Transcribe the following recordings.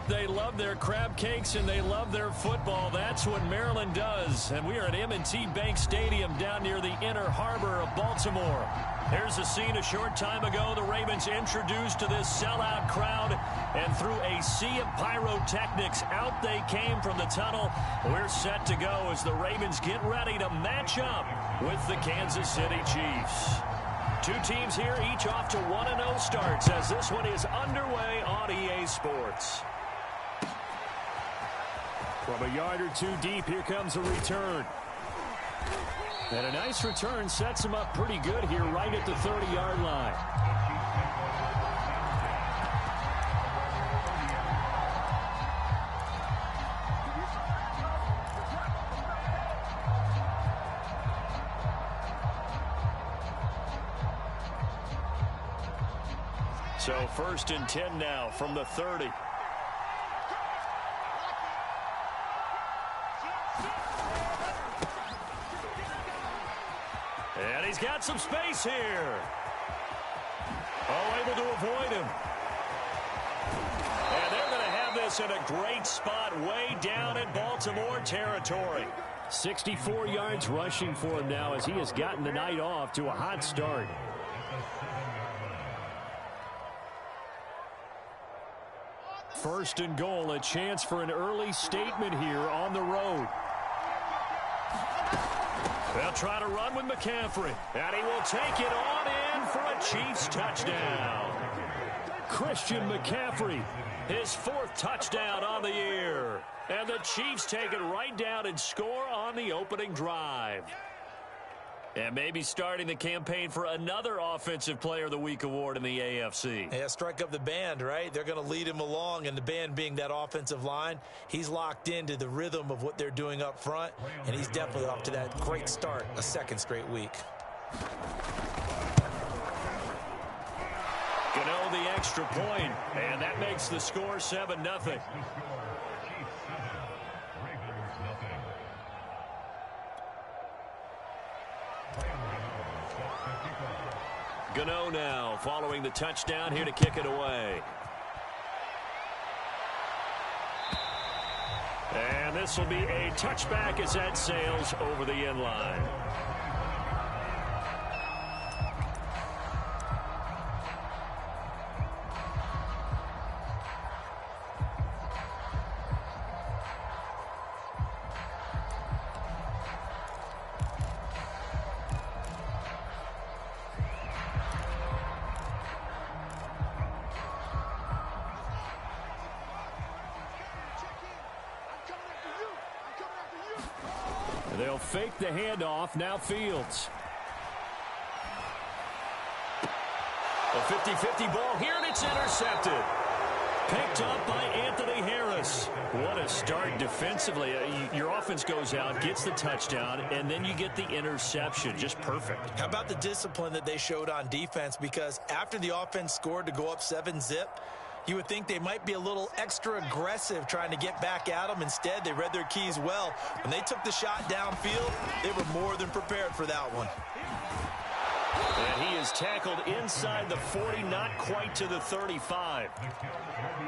They love their crab cakes and they love their football. That's what Maryland does. And we are at M&T Bank Stadium down near the Inner Harbor of Baltimore. Here's a scene a short time ago. The Ravens introduced to this sellout crowd, and through a sea of pyrotechnics, out they came from the tunnel. We're set to go as the Ravens get ready to match up with the Kansas City Chiefs. Two teams here, each off to 1-0 starts as this one is underway on EA Sports. From a yard or two deep, here comes a return. And a nice return sets him up pretty good here right at the 30-yard line. So 1st and 10 now from the 30. And he's got some space here. Oh, able to avoid him. And they're going to have this in a great spot way down in Baltimore territory. 64 yards rushing for him now as he has gotten the night off to a hot start. First and goal, a chance for an early statement here on the road. They'll try to run with McCaffrey, and he will take it on in for a Chiefs touchdown. Christian McCaffrey, his 4th touchdown on the year. And the Chiefs take it right down and score on the opening drive. And maybe starting the campaign for another Offensive Player of the Week award in the AFC. Yeah, strike up the band, right? They're going to lead him along, and the band being that offensive line, he's locked into the rhythm of what they're doing up front, and he's definitely off to that great start, a 2nd straight week. Gano the extra point, and that makes the score 7-0. Gano now following the touchdown here to kick it away. And this will be a touchback as that sails over the end line. They'll fake the handoff. Now Fields. A 50-50 ball here, and it's intercepted. Picked up by Anthony Harris. What a start defensively. Your offense goes out, gets the touchdown, and then you get the interception. Just perfect. How about the discipline that they showed on defense? Because after the offense scored to go up 7-zip, you would think they might be a little extra aggressive trying to get back at them. Instead, they read their keys well. When they took the shot downfield, they were more than prepared for that one. And he is tackled inside the 40, not quite to the 35.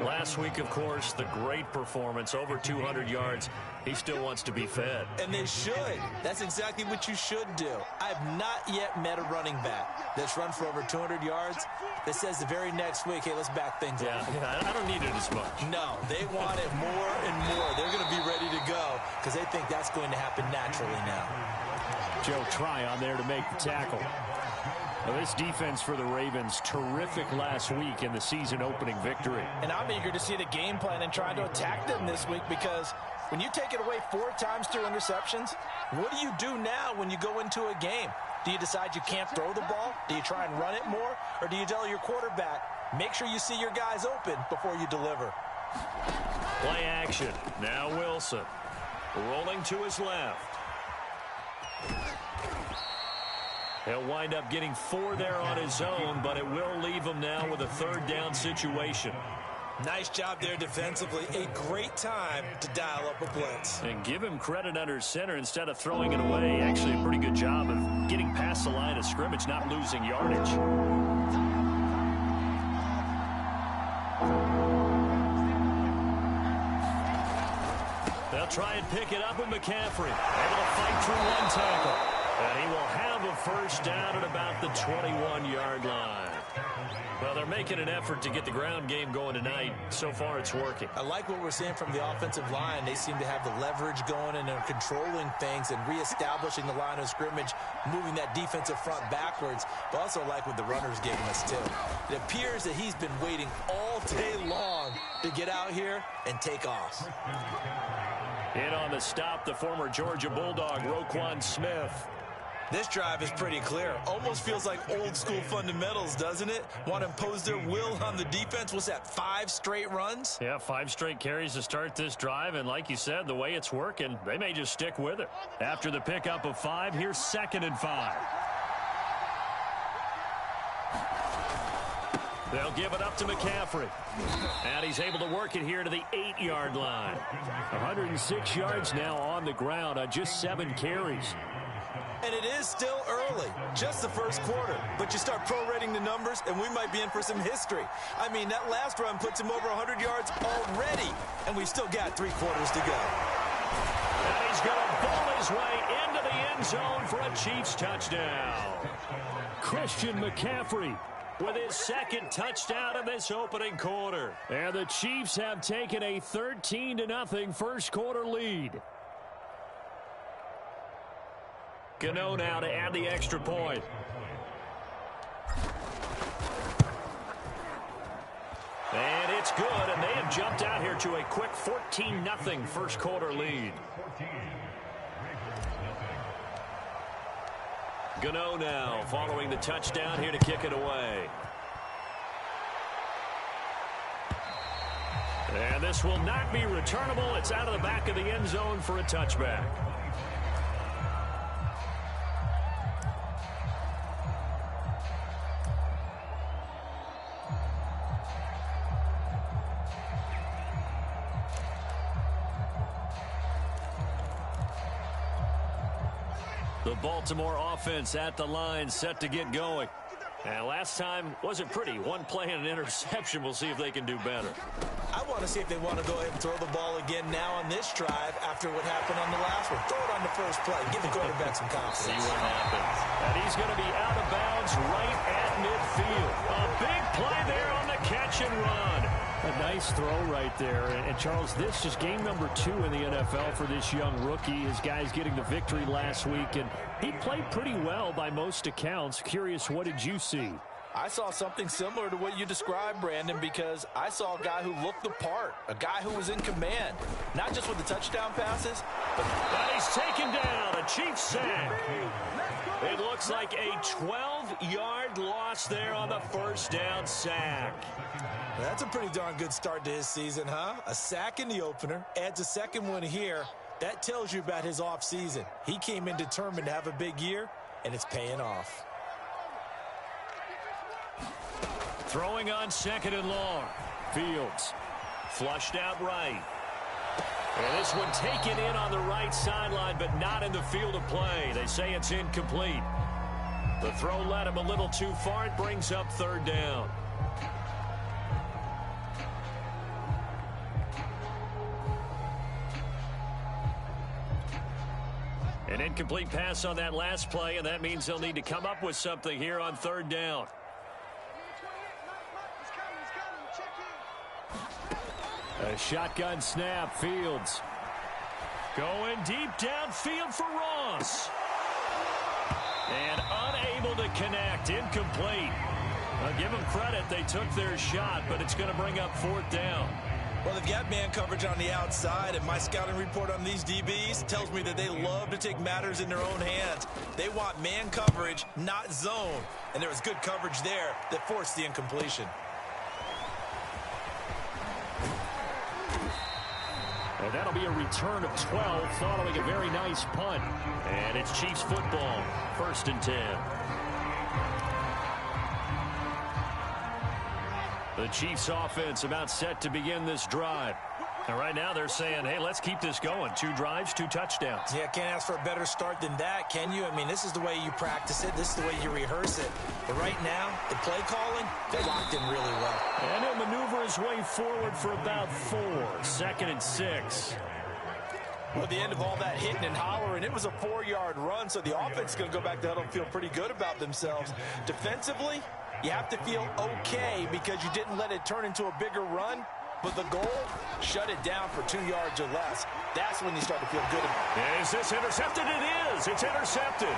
Last week, of course, the great performance, over 200 yards. He still wants to be fed. And they should. That's exactly what you should do. I've not yet met a running back that's run for over 200 yards that says the very next week, hey, let's back things up. Yeah, I don't need it as much. No, they want it more and more. They're going to be ready to go because they think that's going to happen naturally now. Joe Tryon there to make the tackle. Well, this defense for the Ravens, terrific last week in the season-opening victory. And I'm eager to see the game plan and try to attack them this week because when you take it away 4 times through interceptions, what do you do now when you go into a game? Do you decide you can't throw the ball? Do you try and run it more? Or do you tell your quarterback, make sure you see your guys open before you deliver? Play action. Now Wilson. Rolling to his left. He'll wind up getting 4 there on his own, but it will leave him now with a 3rd down situation. Nice job there defensively. A great time to dial up a blitz. And give him credit under center instead of throwing it away. Actually, a pretty good job of getting past the line of scrimmage, not losing yardage. They'll try and pick it up with McCaffrey. Able to fight through one tackle. And he will have a first down at about the 21-yard line. Well, they're making an effort to get the ground game going tonight. So far, it's working. I like what we're seeing from the offensive line. They seem to have the leverage going, and they're controlling things and reestablishing the line of scrimmage, moving that defensive front backwards. But also like what the runner's giving us, too. It appears that he's been waiting all day long to get out here and take off. In on the stop, the former Georgia Bulldog, Roquan Smith. This drive is pretty clear. Almost feels like old school fundamentals, doesn't it? Want to impose their will on the defense. What's that, 5 straight runs? Yeah, 5 straight carries to start this drive. And like you said, the way it's working, they may just stick with it. After the pickup of 5, here's 2nd and 5. They'll give it up to McCaffrey. And he's able to work it here to the 8-yard line. 106 yards now on the ground on just 7 carries. And it is still early, just the first quarter. But you start prorating the numbers, and we might be in for some history. I mean, that last run puts him over 100 yards already, and we've still got 3 quarters to go. And he's going to ball his way into the end zone for a Chiefs touchdown. Christian McCaffrey with his 2nd touchdown in this opening quarter. And the Chiefs have taken a 13-0 first quarter lead. Gano now to add the extra point. And it's good, and they have jumped out here to a quick 14-0 first quarter lead. Gano now following the touchdown here to kick it away. And this will not be returnable. It's out of the back of the end zone for a touchback. The Baltimore offense at the line, set to get going. And last time wasn't pretty. 1 play and an interception. We'll see if they can do better. I want to see if they want to go ahead and throw the ball again now on this drive after what happened on the last one. Throw it on the first play. Give the quarterback some confidence. See what happens. And he's going to be out of bounds right at midfield. A big play there on the catch and run. A nice throw right there. And Charles, this is game number 2 in the NFL for this young rookie. His guys getting the victory last week, and he played pretty well by most accounts. Curious, what did you see? I saw something similar to what you described, Brandon, because I saw a guy who looked the part, a guy who was in command, not just with the touchdown passes, but he's taken down, a Chiefs sack. It looks like a 12-yard loss there on the first down sack. That's a pretty darn good start to his season, huh? A sack in the opener, adds a second one here. That tells you about his offseason. He came in determined to have a big year, and it's paying off. Throwing on 2nd and long. Fields flushed out right. And this one taken in on the right sideline, but not in the field of play. They say it's incomplete. The throw led him a little too far. It brings up 3rd down. An incomplete pass on that last play, and that means they'll need to come up with something here on 3rd down. A shotgun snap, Fields. Going deep downfield for Ross. And unable to connect, incomplete. I'll give them credit, they took their shot, but it's going to bring up 4th down. Well, they've got man coverage on the outside, and my scouting report on these DBs tells me that they love to take matters in their own hands. They want man coverage, not zone. And there was good coverage there that forced the incompletion. And that'll be a return of 12 following a very nice punt. And it's Chiefs football, 1st and 10. The Chiefs offense about set to begin this drive. And right now they're saying, hey, let's keep this going. 2 drives, 2 touchdowns. Yeah, can't ask for a better start than that, can you? I mean, this is the way you practice it. This is the way you rehearse it. But right now, the play calling, they're locked in really well. And he'll maneuver his way forward for about 4. 2nd and 6. Well, at the end of all that hitting and hollering, it was a 4-yard run, so the offense is going to go back to huddle and feel pretty good about themselves. Defensively, you have to feel okay because you didn't let it turn into a bigger run, but the goal, shut it down for 2 yards or less. That's when you start to feel good. Is this intercepted? It is. It's intercepted.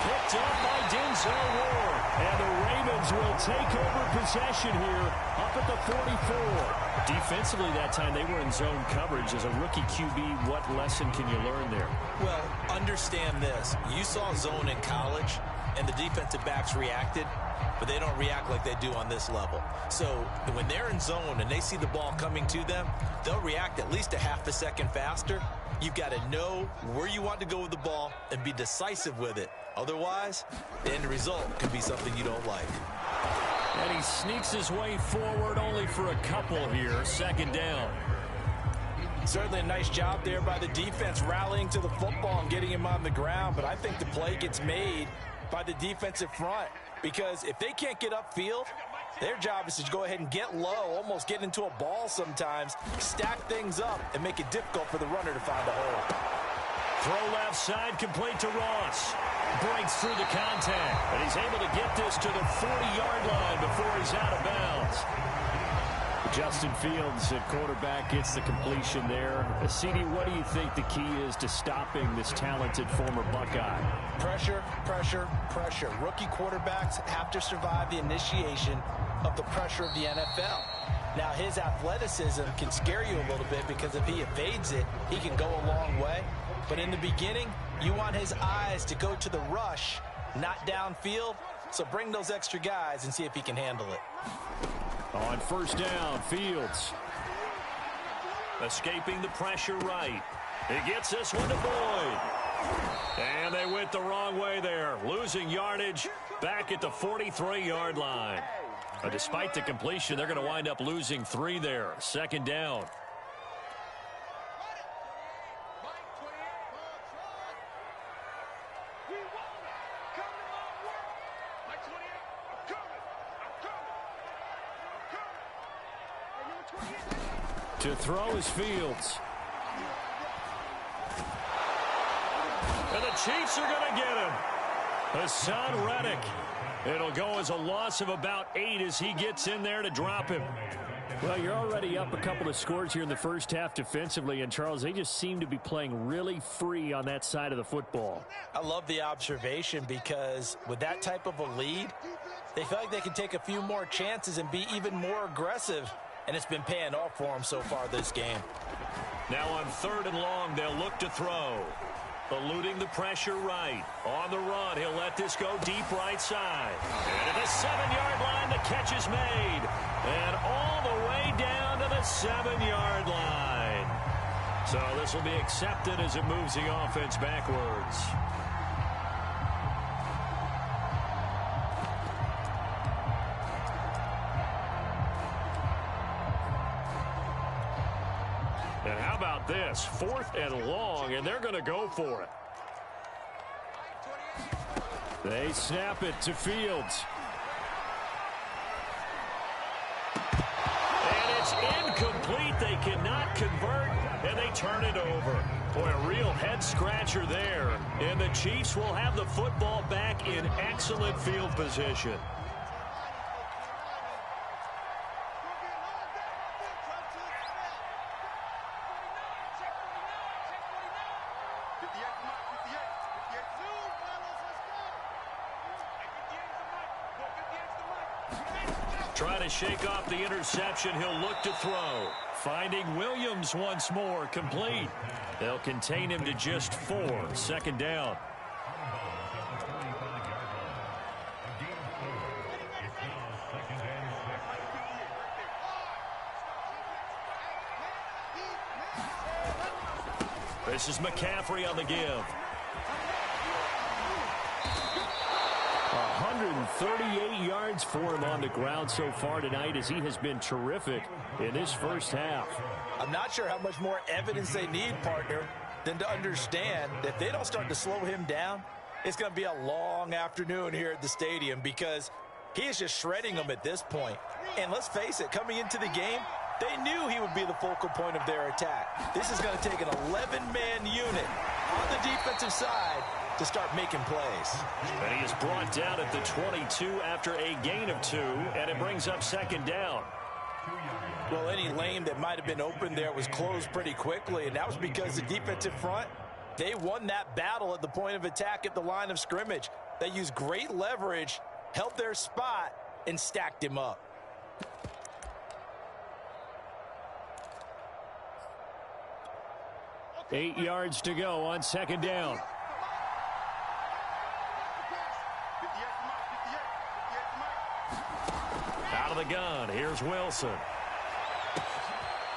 Picked up by Denzel Ward. And the Ravens will take over possession here up at the 44. Defensively that time, they were in zone coverage. As a rookie QB, what lesson can you learn there? Well, understand this. You saw zone in college, and the defensive backs reacted, but they don't react like they do on this level. So when they're in zone and they see the ball coming to them, they'll react at least a half a second faster. You've got to know where you want to go with the ball and be decisive with it. Otherwise, the end result can be something you don't like. And he sneaks his way forward only for a couple here. Second down. Certainly a nice job there by the defense rallying to the football and getting him on the ground, but I think the play gets made by the defensive front because if they can't get upfield, their job is to go ahead and get low, almost get into a ball sometimes, stack things up, and make it difficult for the runner to find a hole. Throw left side, complete to Ross. Breaks through the contact, and he's able to get this to the 40-yard line before he's out of bounds. Justin Fields at quarterback gets the completion there. CD, what do you think the key is to stopping this talented former Buckeye? Pressure, pressure, pressure. Rookie quarterbacks have to survive the initiation of the pressure of the NFL. Now, his athleticism can scare you a little bit because if he evades it, he can go a long way. But in the beginning, you want his eyes to go to the rush, not downfield. So bring those extra guys and see if he can handle it. On first down, Fields. Escaping the pressure right. He gets this one to Boyd. And they went the wrong way there. Losing yardage back at the 43-yard line. Despite the completion, they're going to wind up losing 3 there. Second down. To throw is Fields. And the Chiefs are going to get him. Hassan Reddick. It'll go as a loss of about 8 as he gets in there to drop him. Well, you're already up a couple of scores here in the first half defensively, and Charles, they just seem to be playing really free on that side of the football. I love the observation because with that type of a lead, they feel like they can take a few more chances and be even more aggressive. And it's been paying off for them so far this game. Now on 3rd and long, they'll look to throw. Eluding the pressure right. On the run, he'll let this go deep right side. And at the 7-yard line, the catch is made. And all the way down to the 7-yard line. So this will be accepted as it moves the offense backwards. And how about this? 4th and long, and they're going to go for it. They snap it to Fields. And it's incomplete. They cannot convert, and they turn it over. Boy, a real head-scratcher there. And the Chiefs will have the football back in excellent field position. Trying to shake off the interception. He'll look to throw. Finding Williams once more. Complete. They'll contain him to just 4. Second down. This is McCaffrey on the give. 138 yards for him on the ground so far tonight as he has been terrific in this first half. I'm not sure how much more evidence they need, partner, than to understand that if they don't start to slow him down, it's going to be a long afternoon here at the stadium because he is just shredding them at this point. And let's face it, coming into the game, they knew he would be be the focal point of their attack. This is going to take an 11-man unit on the defensive side to start making plays. And he is brought down at the 22 after a gain of 2, and it brings up second down. Well, any lane that might have been open there was closed pretty quickly, and that was because the defensive front, they won that battle at the point of attack at the line of scrimmage. They used great leverage, held their spot, and stacked him up. Eight yards to go on second down. Out of the gun, here's Wilson.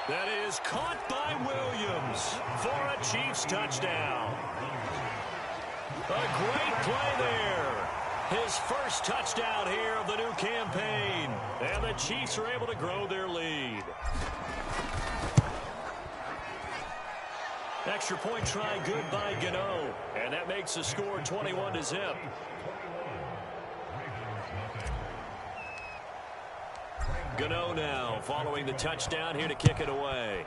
That is caught by Williams for a Chiefs touchdown. A great play there. His first touchdown here of the new campaign. And the Chiefs are able to grow their lead. Extra point try good by Gano. And that makes the score 21-0. Gano now following the touchdown here to kick it away.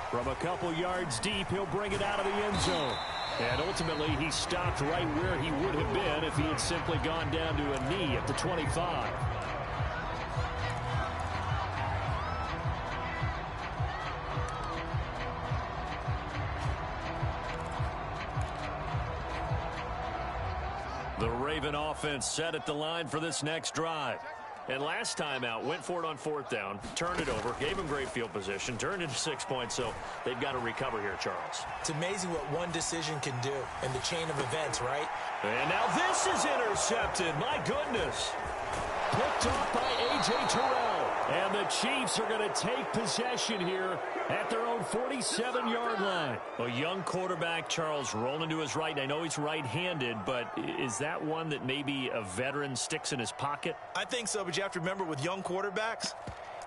From a couple yards deep, he'll bring it out of the end zone. And ultimately, he stopped right where he would have been if he had simply gone down to a knee at the 25. The Raven offense set at the line for this next drive. And last time out, went for it on fourth down, turned it over, gave him great field position, turned into 6 points, so they've got to recover here, Charles. It's amazing what one decision can do in the chain of events, right? And now this is intercepted. My goodness. Picked off by A.J. Terrell. And the Chiefs are going to take possession here at their own 47-yard line. A young quarterback, Charles, rolling to his right. And I know he's right-handed, but is that one that maybe a veteran sticks in his pocket? I think so, but you have to remember with young quarterbacks,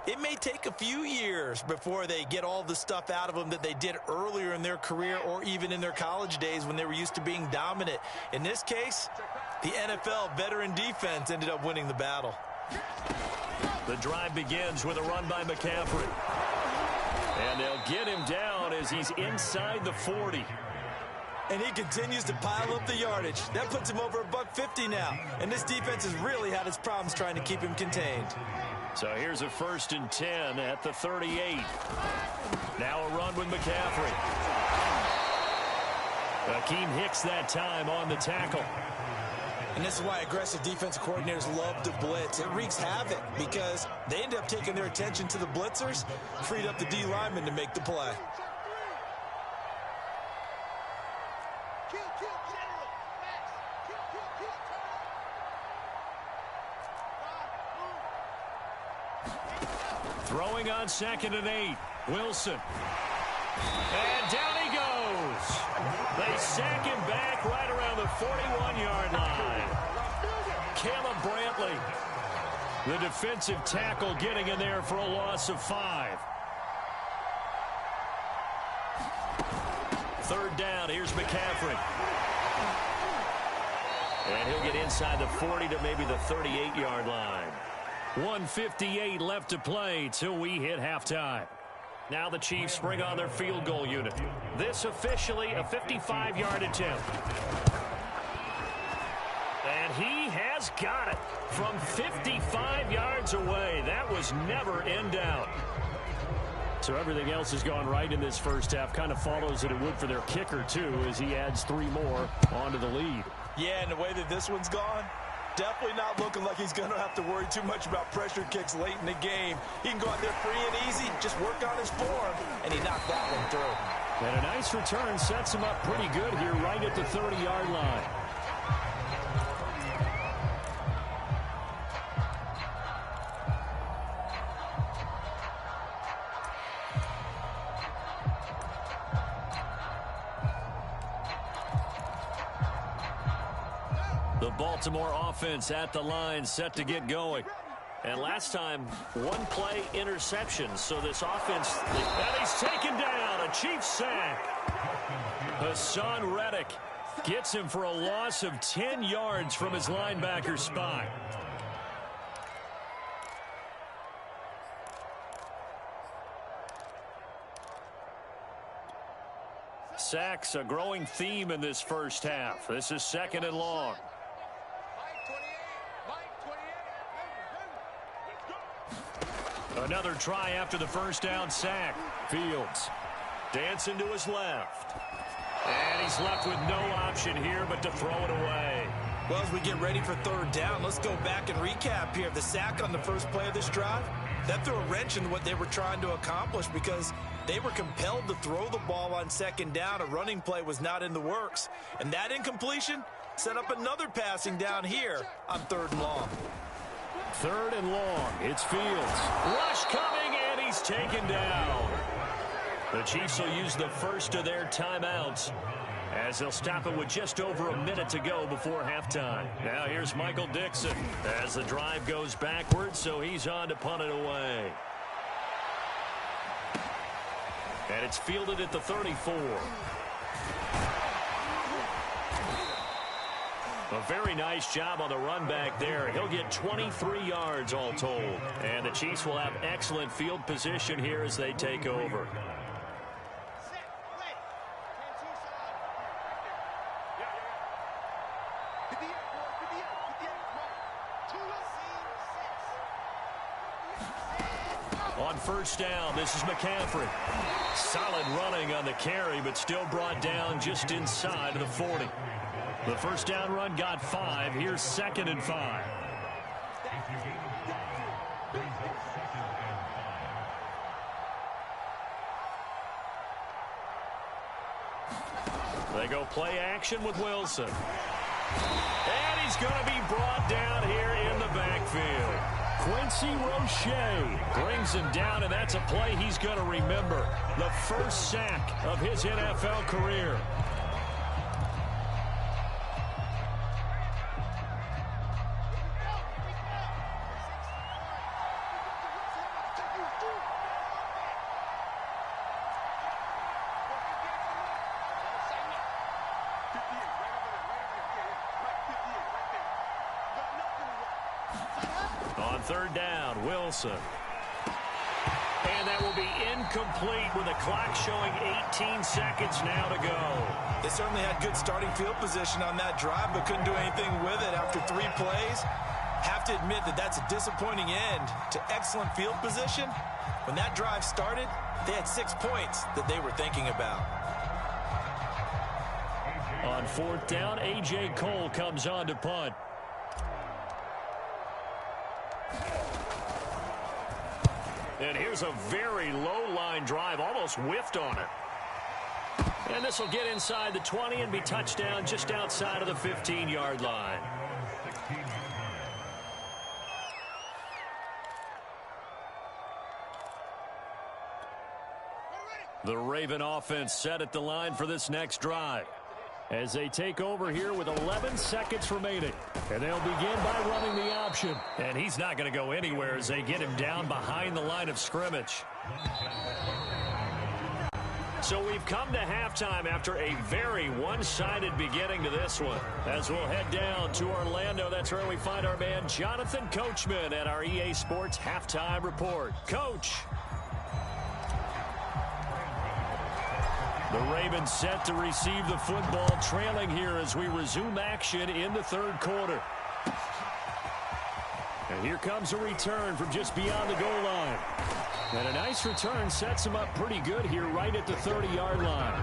it may take a few years before they get all the stuff out of them that they did earlier in their career or even in their college days when they were used to being dominant. In this case, the NFL veteran defense ended up winning the battle. The drive begins with a run by McCaffrey. And they'll get him down as he's inside the 40. And he continues to pile up the yardage. That puts him over $150 now. And this defense has really had its problems trying to keep him contained. So here's a 1st and 10 at the 38. Now a run with McCaffrey. Akeem Hicks that time on the tackle. And this is why aggressive defensive coordinators love to blitz. It wreaks havoc because they end up taking their attention to the blitzers, freed up the D lineman to make the play. Throwing on 2nd and 8. Wilson. And down he goes. They sack him back right around the 41-yard line. Caleb Brantley, the defensive tackle, getting in there for a loss of 5. 3rd down. Here's McCaffrey. And he'll get inside the 40 to maybe the 38-yard line. 1:58 left to play till we hit halftime. Now the Chiefs bring on their field goal unit. This officially a 55-yard attempt. And he has got it from 55 yards away. That was never in doubt. So everything else has gone right in this first half. Kind of follows that it would for their kicker, too, as he adds 3 more onto the lead. Yeah, and the way that this one's gone, definitely not looking like he's going to have to worry too much about pressure kicks late in the game. He can go out there free and easy, just work on his form, and he knocked that one through. And a nice return sets him up pretty good here right at the 30-yard line. The Baltimore offense at the line, set to get going. And last time, 1 play interception. So this offense, and he's taken down. A Chiefs sack. Hassan Reddick gets him for a loss of 10 yards from his linebacker spot. sacks a growing theme in this first half. This is 2nd and long. Another try after the first down sack. Fields dancing to his left. And he's left with no option here but to throw it away. Well, as we get ready for 3rd down, let's go back and recap here. The sack on the first play of this drive, that threw a wrench into what they were trying to accomplish because they were compelled to throw the ball on 2nd down. A running play was not in the works. And that incompletion set up another passing down here on 3rd and long. 3rd and long. It's Fields. Rush coming, and he's taken down. The Chiefs will use the first of their timeouts as they'll stop it with just over a minute to go before halftime. Now here's Michael Dixon as the drive goes backwards, so he's on to punt it away. And it's fielded at the 34. A very nice job on the run back there. He'll get 23 yards all told. And the Chiefs will have excellent field position here as they take over. On 1st down, this is McCaffrey. Solid running on the carry, but still brought down just inside of the 40. The 1st down run got 5. Here's 2nd and 5. They go play action with Wilson. And he's going to be brought down here in the backfield. Quincy Roche brings him down, and that's a play he's going to remember. The first sack of his NFL career. On 3rd down, Wilson. And that will be incomplete with the clock showing 18 seconds now to go. They certainly had good starting field position on that drive, but couldn't do anything with it after 3 plays. Have to admit that that's a disappointing end to excellent field position. When that drive started, they had 6 points that they were thinking about. On 4th down, A.J. Cole comes on to punt. And here's a very low-line drive, almost whiffed on it. And this will get inside the 20 and be touchdown just outside of the 15-yard line. The Raven offense set at the line for this next drive as they take over here with 11 seconds remaining. And they'll begin by running the option. And he's not going to go anywhere as they get him down behind the line of scrimmage. So we've come to halftime after a very one-sided beginning to this one. As we'll head down to Orlando, that's where we find our man Jonathan Coachman at our EA Sports Halftime Report. Coach. The Ravens set to receive the football, trailing here as we resume action in the 3rd quarter. And here comes a return from just beyond the goal line. And a nice return sets him up pretty good here right at the 30-yard line.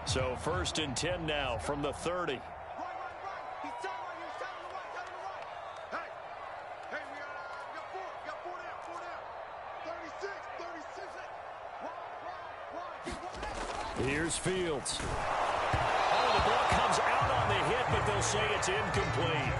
So 1st and 10 now from the 30. Here's Fields. Oh, the ball comes out on the hit, but they'll say it's incomplete.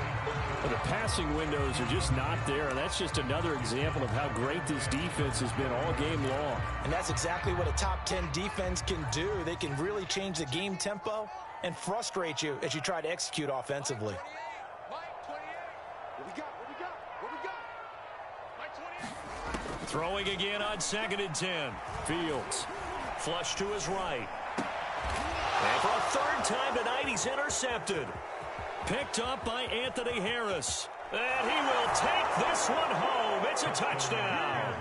Well, the passing windows are just not there, and that's just another example of how great this defense has been all game long. And that's exactly what a top 10 defense can do. They can really change the game tempo and frustrate you as you try to execute offensively. Throwing again on 2nd and 10. Fields. Flush to his right. And for a 3rd time tonight, he's intercepted. Picked up by Anthony Harris. And he will take this one home. It's a touchdown.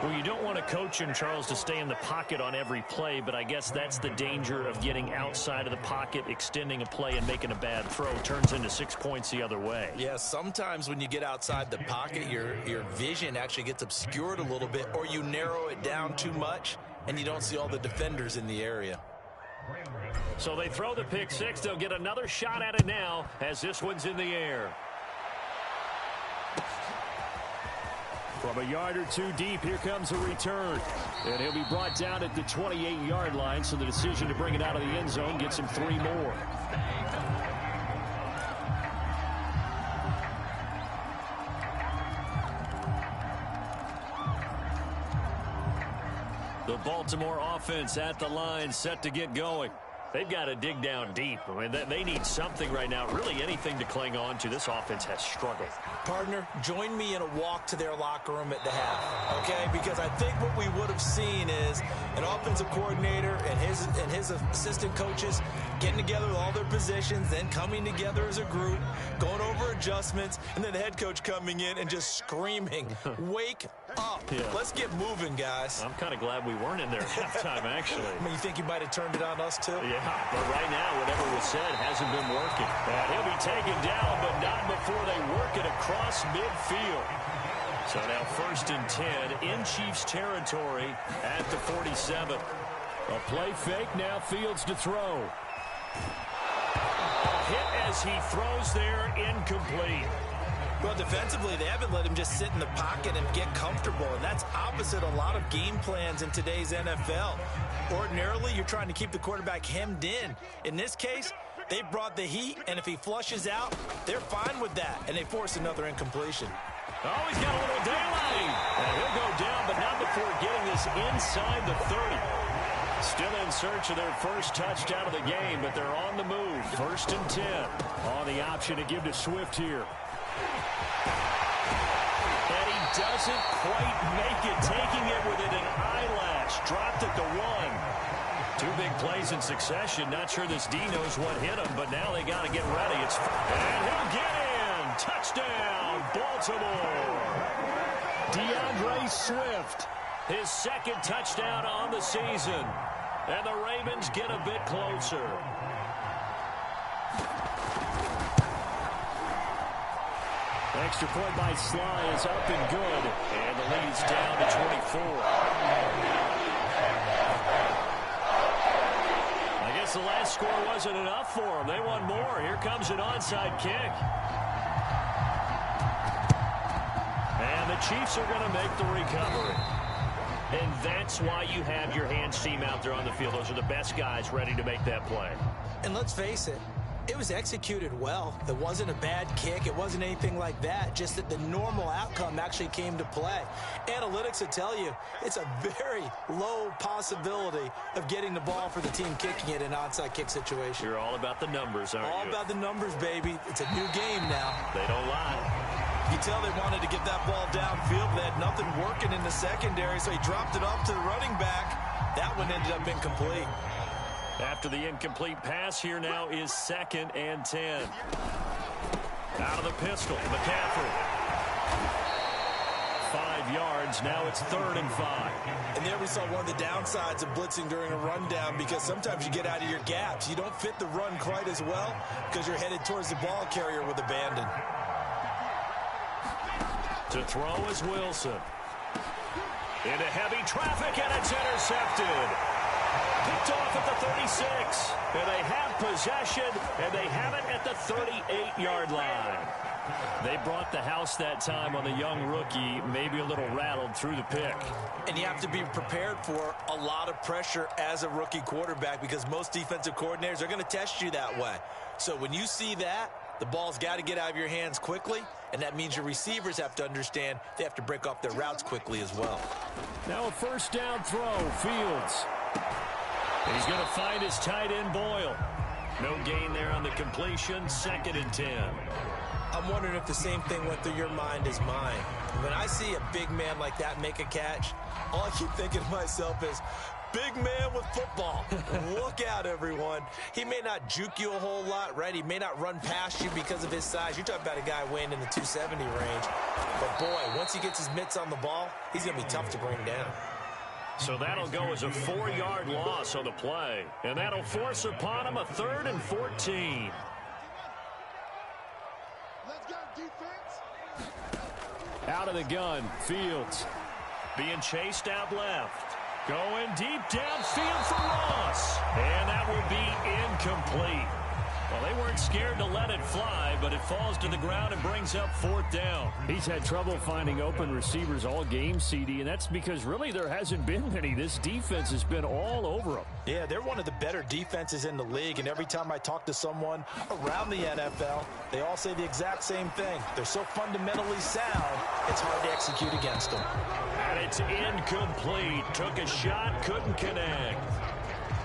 Well, you don't want a coach in Charles to stay in the pocket on every play, but I guess that's the danger of getting outside of the pocket, extending a play, and making a bad throw. Turns into 6 points the other way. Yeah, sometimes when you get outside the pocket, your vision actually gets obscured a little bit, or you narrow it down too much, and you don't see all the defenders in the area. So they throw the pick six. They'll get another shot at it now as this one's in the air. From a yard or two deep, here comes a return. And he'll be brought down at the 28-yard line, so the decision to bring it out of the end zone gets him 3 more. The Baltimore offense at the line, set to get going. They've got to dig down deep. I mean, they need something right now, really anything to cling on to. This offense has struggled. Partner, join me in a walk to their locker room at the half, okay? Because I think what we would have seen is an offensive coordinator and his assistant coaches getting together with all their positions, then coming together as a group, going over adjustments, and then the head coach coming in and just screaming, wake up. Yeah. Let's get moving, guys. I'm kind of glad we weren't in there at halftime, actually. I mean, you think he might have turned it on us, too? Yeah, but right now, whatever was said hasn't been working. And he'll be taken down, but not before they work it across midfield. So now 1st and 10 in Chiefs territory at the 47. A play fake, now Fields to throw. A hit as he throws there, incomplete. Well, defensively, they haven't let him just sit in the pocket and get comfortable, and that's opposite a lot of game plans in today's NFL. Ordinarily, you're trying to keep the quarterback hemmed in. In this case, they brought the heat, and if he flushes out, they're fine with that, and they force another incompletion. Oh, he's got a little daylight. And he'll go down, but not before getting this inside the 30. Still in search of their first touchdown of the game, but they're on the move. 1st and 10 on the option to give to Swift here. And he doesn't quite make it, taking it within an eyelash. Dropped at the 1. 2 big plays in succession. Not sure this D knows what hit him, but now they got to get ready. And he'll get in. Touchdown, Baltimore. DeAndre Swift, his 2nd touchdown on the season. And the Ravens get a bit closer. Extra point by Sly is up and good. And the lead's down to 24. I guess the last score wasn't enough for them. They want more. Here comes an onside kick. And the Chiefs are going to make the recovery. And that's why you have your hands team out there on the field. Those are the best guys ready to make that play. And let's face it, it was executed well. It wasn't a bad kick. It wasn't anything like that. Just that the normal outcome actually came to play. Analytics will tell you it's a very low possibility of getting the ball for the team kicking it in an onside kick situation. You're all about the numbers, aren't you? All about the numbers, baby. It's a new game now. They don't lie. You can tell they wanted to get that ball downfield. They had nothing working in the secondary, so he dropped it off to the running back. That one ended up incomplete. After the incomplete pass, here now is 2nd and 10. Out of the pistol, McCaffrey. 5 yards, now it's 3rd and 5. And there we saw one of the downsides of blitzing during a rundown, because sometimes you get out of your gaps. You don't fit the run quite as well because you're headed towards the ball carrier with abandon. To throw is Wilson. Into heavy traffic, and it's intercepted. Picked off at the 36. And they have possession, and they have it at the 38-yard line. They brought the house that time on the young rookie, maybe a little rattled through the pick. And you have to be prepared for a lot of pressure as a rookie quarterback, because most defensive coordinators are going to test you that way. So when you see that, the ball's got to get out of your hands quickly, and that means your receivers have to understand they have to break off their routes quickly as well. Now a 1st down throw, Fields. He's going to find his tight end, Boyle. No gain there on the completion, 2nd and 10. I'm wondering if the same thing went through your mind as mine. When I see a big man like that make a catch, all I keep thinking to myself is, big man with football. Look out, everyone. He may not juke you a whole lot, right? He may not run past you because of his size. You're talking about a guy weighing in the 270 range. But, boy, once he gets his mitts on the ball, he's going to be tough to bring down. So that'll go as a 4-yard loss on the play. And that'll force upon him a 3rd and 14. Let's go, defense. Out of the gun, Fields. Being chased out left. Going deep downfield for Ross. And that will be incomplete. Well, they weren't scared to let it fly, but it falls to the ground and brings up 4th down. He's had trouble finding open receivers all game, CD, and that's because really there hasn't been many. This defense has been all over them. Yeah, they're one of the better defenses in the league, and every time I talk to someone around the NFL, they all say the exact same thing. They're so fundamentally sound, it's hard to execute against them. And it's incomplete. Took a shot, couldn't connect.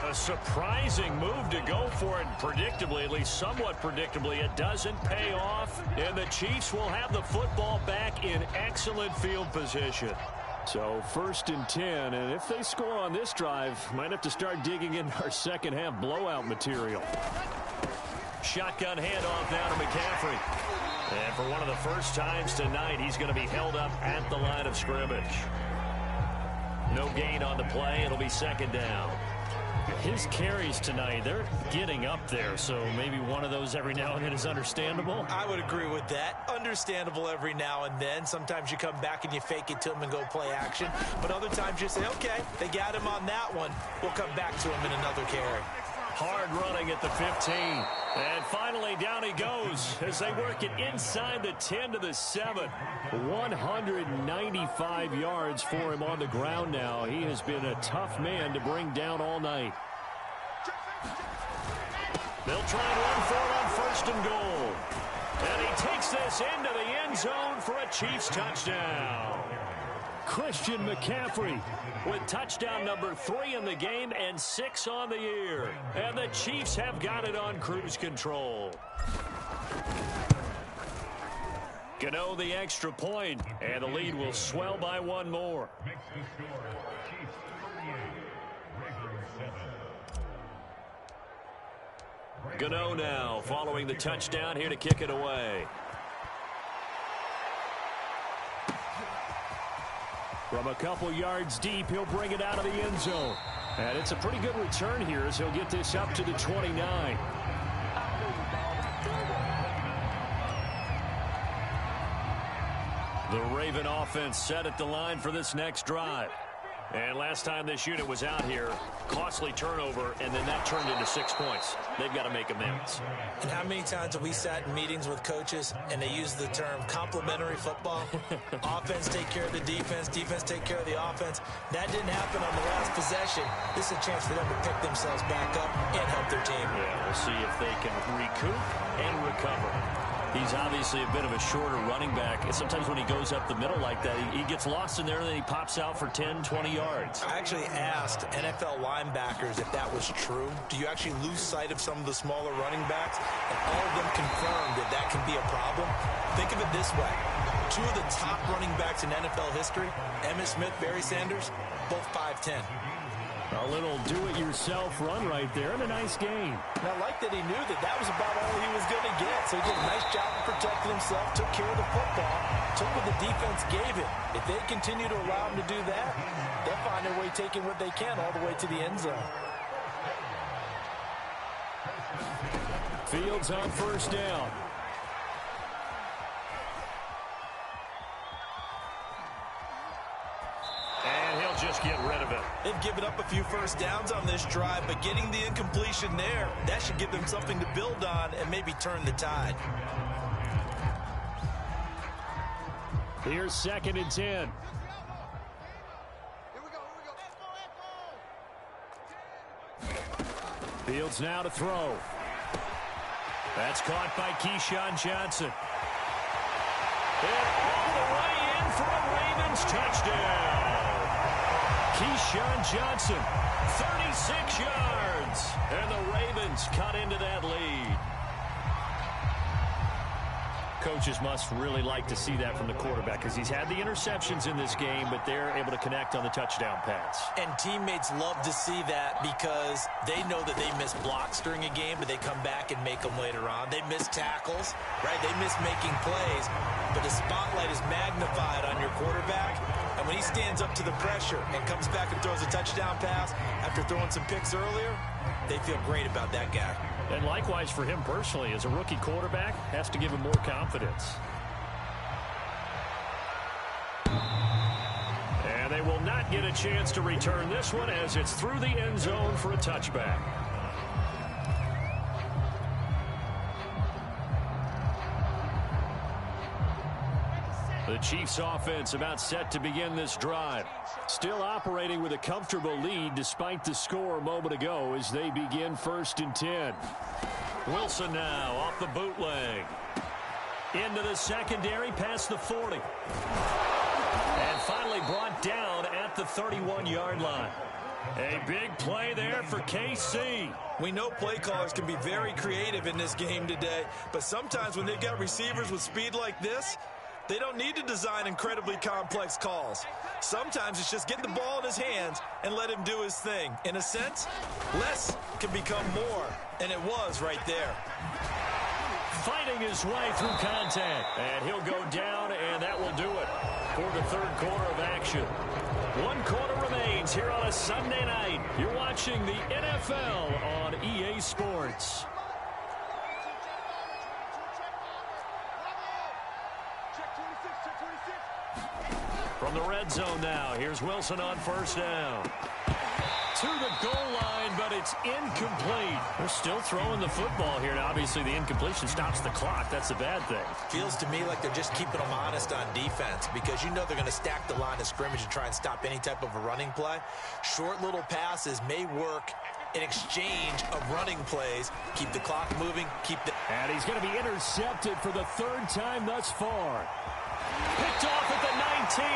A surprising move to go for it, predictably, at least somewhat predictably. It doesn't pay off, and the Chiefs will have the football back in excellent field position. So 1st and 10, and if they score on this drive, might have to start digging in our second half blowout material. Shotgun handoff now to McCaffrey. And for one of the first times tonight, he's going to be held up at the line of scrimmage. No gain on the play. It'll be 2nd down. His carries tonight, they're getting up there, so maybe one of those every now and then is understandable. I would agree with that. Understandable every now and then. Sometimes you come back and you fake it to him and go play action. But other times you say, okay, they got him on that one. We'll come back to him in another carry. Hard running at the 15. And finally down he goes as they work it inside the 10 to the 7. 195 yards for him on the ground now. He has been a tough man to bring down all night. They'll try and run for it on 1st and goal. And he takes this into the end zone for a Chiefs touchdown. Christian McCaffrey with touchdown number 3 in the game and 6 on the year. And the Chiefs have got it on cruise control. Gano the extra point, and the lead will swell by 1 more. Gano now following the touchdown here to kick it away. From a couple yards deep, he'll bring it out of the end zone. And it's a pretty good return here as he'll get this up to the 29. The Raven offense set at the line for this next drive. And last time this unit was out here, costly turnover, and then that turned into 6 points. They've got to make amends. And how many times have we sat in meetings with coaches and they use the term complementary football? Offense take care of the defense, defense take care of the offense. That didn't happen on the last possession. This is a chance for them to pick themselves back up and help their team. Yeah, we'll see if they can recoup and recover. He's obviously a bit of a shorter running back. And sometimes when he goes up the middle like that, he gets lost in there and then he pops out for 10, 20 yards. I actually asked NFL linebackers if that was true. Do you actually lose sight of some of the smaller running backs? And all of them confirmed that that can be a problem. Think of it this way. 2 of the top running backs in NFL history, Emmitt Smith, Barry Sanders, both 5'10". A little do-it-yourself run right there and a nice game. And I like that he knew that that was about all he was going to get. So he did a nice job of protecting himself, took care of the football, took what the defense gave him. If they continue to allow him to do that, they'll find their way taking what they can all the way to the end zone. Fields on 1st down. Just get rid of it. They've given up a few first downs on this drive, but getting the incompletion there, that should give them something to build on and maybe turn the tide. Here's 2nd and 10. Here we go. Fields now to throw. That's caught by Keyshawn Johnson. And all the way in for a Ravens touchdown. Keyshawn Johnson, 36 yards. And the Ravens cut into that lead. coaches must really like to see that from the quarterback because he's had the interceptions in this game, but they're able to connect on the touchdown pass. And teammates love to see that because they know that they miss blocks during a game, but they come back and make them later on. They miss tackles, right? They miss making plays, but the spotlight is magnified on your quarterback. And when he stands up to the pressure and comes back and throws a touchdown pass after throwing some picks earlier, they feel great about that guy. And likewise for him personally, as a rookie quarterback, has to give him more confidence. And they will not get a chance to return this one as it's through the end zone for a touchback. The Chiefs offense about set to begin this drive. Still operating with a comfortable lead despite the score a moment ago as they begin 1st and 10. Wilson now off the bootleg. Into the secondary past the 40. And finally brought down at the 31-yard line. A big play there for KC. We know play callers can be very creative in this game today, but sometimes when they've got receivers with speed like this, they don't need to design incredibly complex calls. Sometimes it's just get the ball in his hands and let him do his thing. In a sense, less can become more, and it was right there. Fighting his way through contact, and he'll go down, and that will do it for the 3rd quarter of action. 1 quarter remains here on a Sunday night. You're watching the NFL on EA Sports. From the red zone now, here's Wilson on 1st down. To the goal line, but it's incomplete. They're still throwing the football here. Now, obviously, the incompletion stops the clock. That's the bad thing. Feels to me like they're just keeping them honest on defense because you know they're going to stack the line of scrimmage and try and stop any type of a running play. Short little passes may work in exchange of running plays. Keep the clock moving. And he's going to be intercepted for the 3rd time thus far. Picked off at the 19,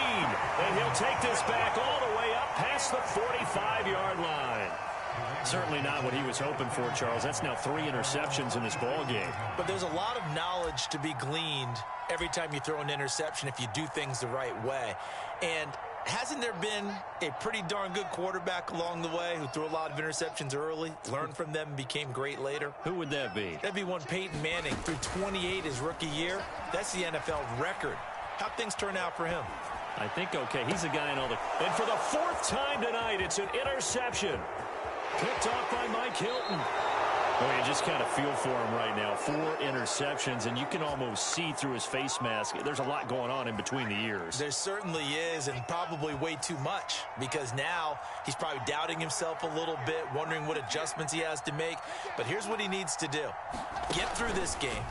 and he'll take this back all the way up past the 45-yard line. Certainly not what he was hoping for, Charles. That's now 3 interceptions in this ball game. But there's a lot of knowledge to be gleaned every time you throw an interception if you do things the right way. And hasn't there been a pretty darn good quarterback along the way who threw a lot of interceptions early, learned from them, and became great later? Who would that be? That'd be one Peyton Manning. Threw 28 his rookie year. That's the NFL record. How'd things turn out for him? I think okay. He's a guy in all the... And for the 4th time tonight, it's an interception. Picked off by Mike Hilton. Well, you just kind of feel for him right now. 4 interceptions, and you can almost see through his face mask. There's a lot going on in between the ears. There certainly is, and probably way too much, because now he's probably doubting himself a little bit, wondering what adjustments he has to make. But here's what he needs to do. Get through this game.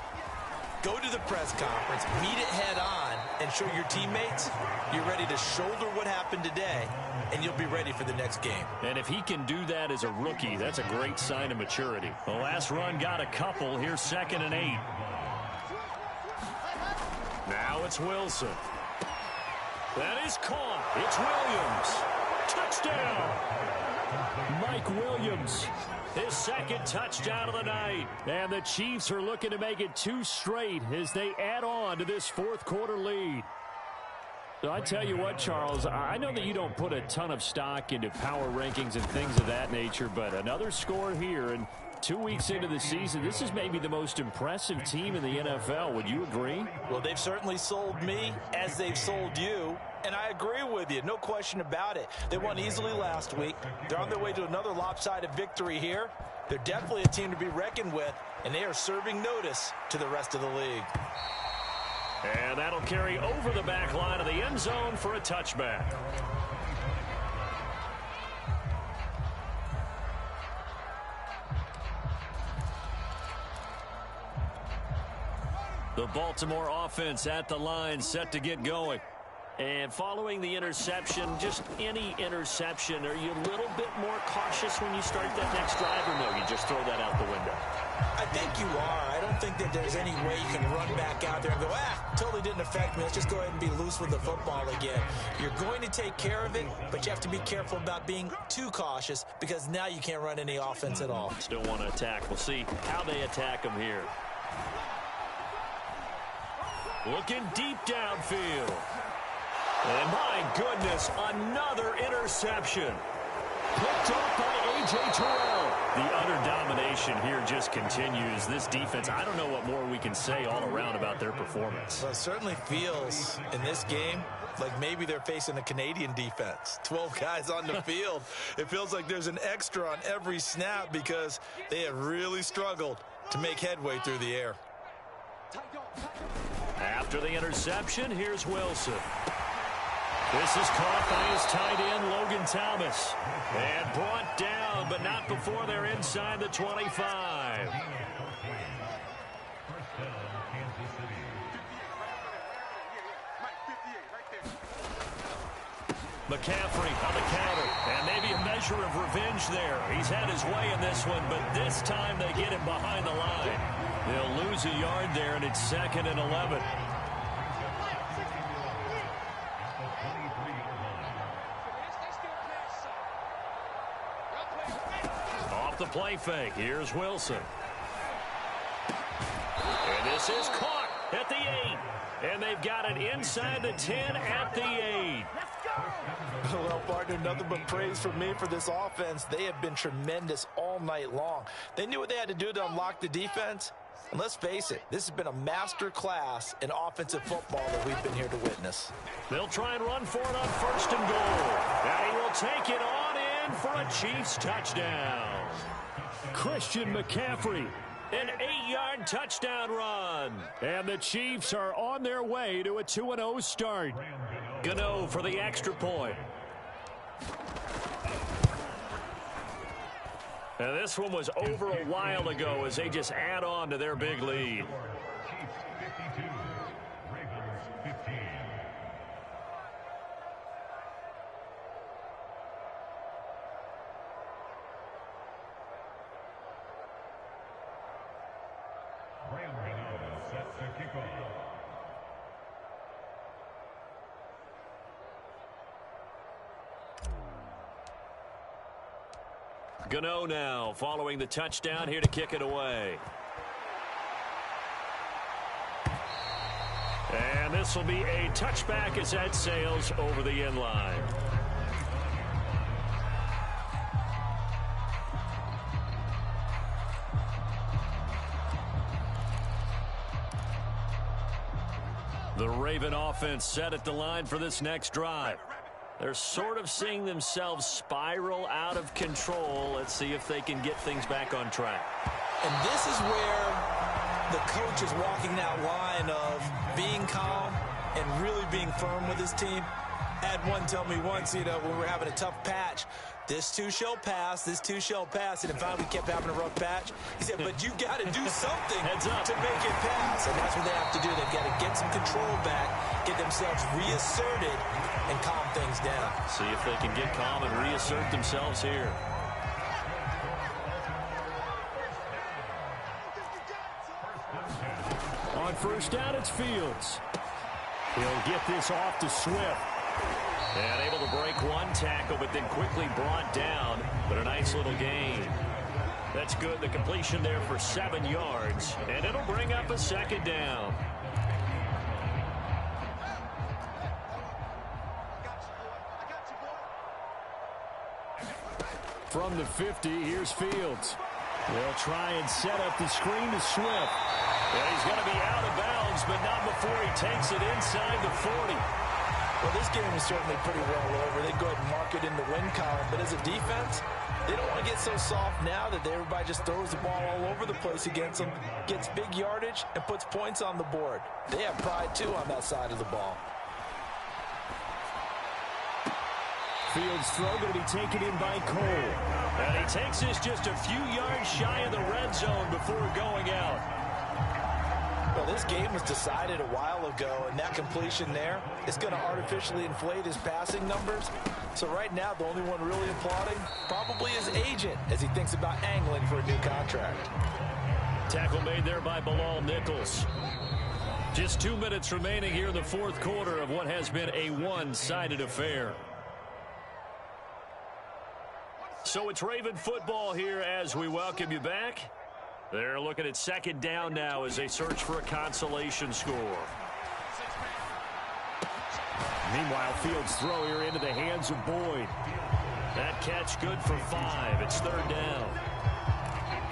Go to the press conference, meet it head on, and show your teammates you're ready to shoulder what happened today, and you'll be ready for the next game. And if he can do that as a rookie, that's a great sign of maturity. The last run got a couple. Here's 2nd and 8. Now it's Wilson. That is caught. It's Williams. Touchdown. Mike Williams. His 2nd touchdown of the night. And the Chiefs are looking to make it 2 straight as they add on to this 4th quarter lead. So I tell you what, Charles, I know that you don't put a ton of stock into power rankings and things of that nature, but another score here, and 2 weeks into the season, this is maybe the most impressive team in the NFL. Would you agree? Well, they've certainly sold me as they've sold you. And I agree with you, no question about it. They won easily last week. They're on their way to another lopsided victory here. They're definitely a team to be reckoned with, and they are serving notice to the rest of the league. And that'll carry over the back line of the end zone for a touchback. The Baltimore offense at the line set to get going. And following the interception, just any interception, are you a little bit more cautious when you start that next drive, or no, you just throw that out the window? I think you are. I don't think that there's any way you can run back out there and go, totally didn't affect me. Let's just go ahead and be loose with the football again. You're going to take care of it, but you have to be careful about being too cautious because now you can't run any offense at all. Still want to attack. We'll see how they attack them here. Looking deep downfield. And my goodness, another interception. Picked up by A.J. Terrell. The utter domination here just continues. This defense, I don't know what more we can say all around about their performance. Well, it certainly feels in this game like maybe they're facing a Canadian defense. 12 guys on the field. It feels like there's an extra on every snap because they have really struggled to make headway through the air. After the interception, here's Wilson. This is caught by his tight end, Logan Thomas. And brought down, but not before they're inside the 25. McCaffrey on the counter. And maybe a measure of revenge there. He's had his way in this one, but this time they get him behind the line. They'll lose a yard there, and it's 2nd and 11. The play fake. Here's Wilson. And this is caught at the 8. And they've got it inside the 10 at the 8. Well, partner, nothing but praise from me for this offense. They have been tremendous all night long. They knew what they had to do to unlock the defense. And let's face it, this has been a master class in offensive football that we've been here to witness. They'll try and run for it on 1st and goal. And he will take it on in for a Chiefs touchdown. Christian McCaffrey, an 8-yard touchdown run. And the Chiefs are on their way to a 2-0 start. Gano for the extra point. And this one was over a while ago as they just add on to their big lead. Gano now following the touchdown here to kick it away. And this will be a touchback as that sails over the end line. The Raven offense set at the line for this next drive. They're sort of seeing themselves spiral out of control. Let's see if they can get things back on track. And this is where the coach is walking that line of being calm and really being firm with his team. I had one tell me once, when we were having a tough patch, this too shall pass, this too shall pass. And finally we kept having a rough patch. He said, but you got to do something to make it pass. And that's what they have to do. They've got to get some control back, get themselves reasserted, and calm things down. See if they can get calm and reassert themselves here. On 1st down, it's Fields. He'll get this off to Swift. And able to break one tackle, but then quickly brought down. But a nice little gain. That's good. The completion there for 7 yards. And it'll bring up a 2nd down. From the 50, here's Fields. They'll try and set up the screen to Swift. And he's going to be out of bounds, but not before he takes it inside the 40. Well, this game is certainly pretty well over. They go ahead and mark it in the win column. But as a defense, they don't want to get so soft now that everybody just throws the ball all over the place against them, gets big yardage, and puts points on the board. They have pride, too, on that side of the ball. Fields' throw going to be taken in by Cole. And he takes this just a few yards shy of the red zone before going out. Well, this game was decided a while ago, and that completion there is going to artificially inflate his passing numbers. So right now, the only one really applauding probably his agent as he thinks about angling for a new contract. Tackle made there by Bilal Nichols. Just 2 minutes remaining here in the 4th quarter of what has been a one-sided affair. So it's Raven football here as we welcome you back. They're looking at 2nd down now as they search for a consolation score. Meanwhile, Fields' throw here into the hands of Boyd. That catch good for 5. It's 3rd down.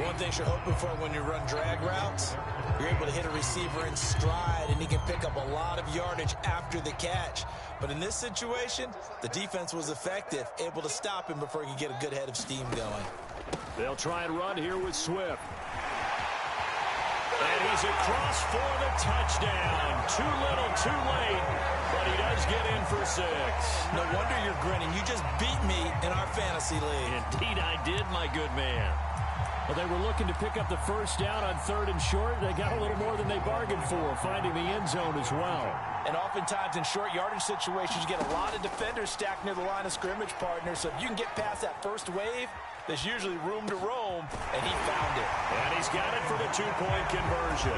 One thing you're hoping for when you run drag routes, you're able to hit a receiver in stride, and he can pick up a lot of yardage after the catch. But in this situation, the defense was effective, able to stop him before he could get a good head of steam going. They'll try and run here with Swift. And he's across for the touchdown. Too little, too late, but he does get in for 6. No wonder you're grinning. You just beat me in our fantasy league. Indeed I did, my good man. Well, they were looking to pick up the 1st down on 3rd and short. They got a little more than they bargained for, finding the end zone as well. And oftentimes in short yardage situations, you get a lot of defenders stacked near the line of scrimmage, partners. So if you can get past that first wave, there's usually room to roam, and he found it. And he's got it for the 2-point conversion.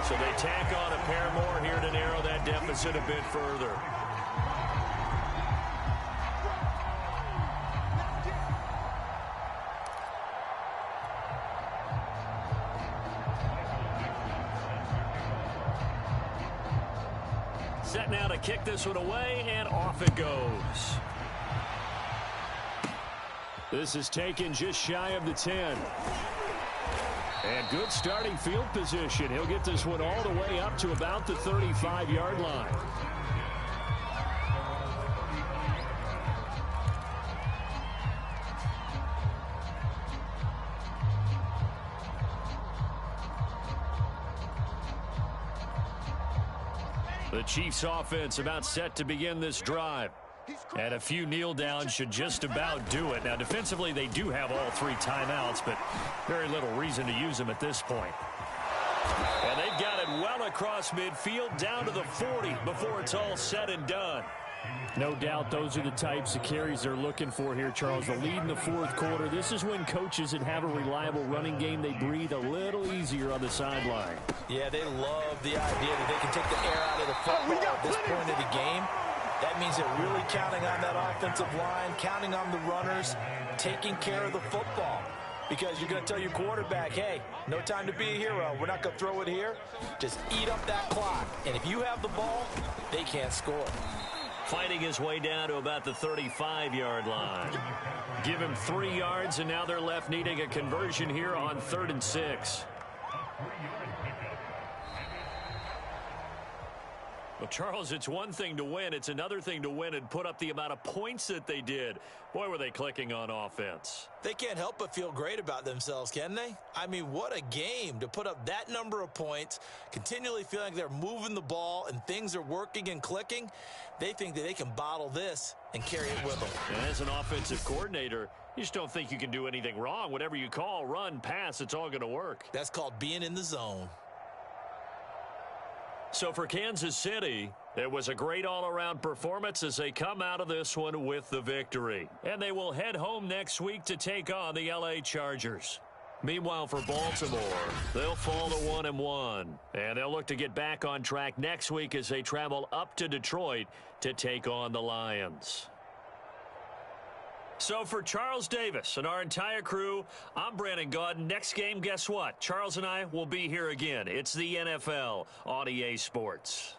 So they tack on a pair more here to narrow that deficit a bit further. Set now to kick this one away, and off it goes. This is taken just shy of the 10. And good starting field position. He'll get this one all the way up to about the 35-yard line. The Chiefs offense about set to begin this drive. And a few kneel downs should just about do it. Now, defensively, they do have all 3 timeouts, but very little reason to use them at this point. And they've got it well across midfield, down to the 40 before it's all said and done. No doubt those are the types of carries they're looking for here, Charles. The lead in the 4th quarter. This is when coaches that have a reliable running game, they breathe a little easier on the sideline. Yeah, they love the idea that they can take the air out of the football at this point of the game. That means they're really counting on that offensive line, counting on the runners, taking care of the football. Because you're going to tell your quarterback, hey, no time to be a hero. We're not going to throw it here. Just eat up that clock. And if you have the ball, they can't score. Fighting his way down to about the 35-yard line. Give him 3 yards, and now they're left needing a conversion here on 3rd and 6. Well, Charles, it's one thing to win. It's another thing to win and put up the amount of points that they did. Boy, were they clicking on offense. They can't help but feel great about themselves, can they? I mean, what a game to put up that number of points, continually feeling like they're moving the ball and things are working and clicking. They think that they can bottle this and carry it with them. And as an offensive coordinator, you just don't think you can do anything wrong. Whatever you call, run, pass, it's all going to work. That's called being in the zone. So for Kansas City, it was a great all-around performance as they come out of this one with the victory. And they will head home next week to take on the LA Chargers. Meanwhile, for Baltimore, they'll fall to 1-1. And they'll look to get back on track next week as they travel up to Detroit to take on the Lions. So for Charles Davis and our entire crew, I'm Brandon Gaudin. Next game, guess what? Charles and I will be here again. It's the NFL on EA Sports.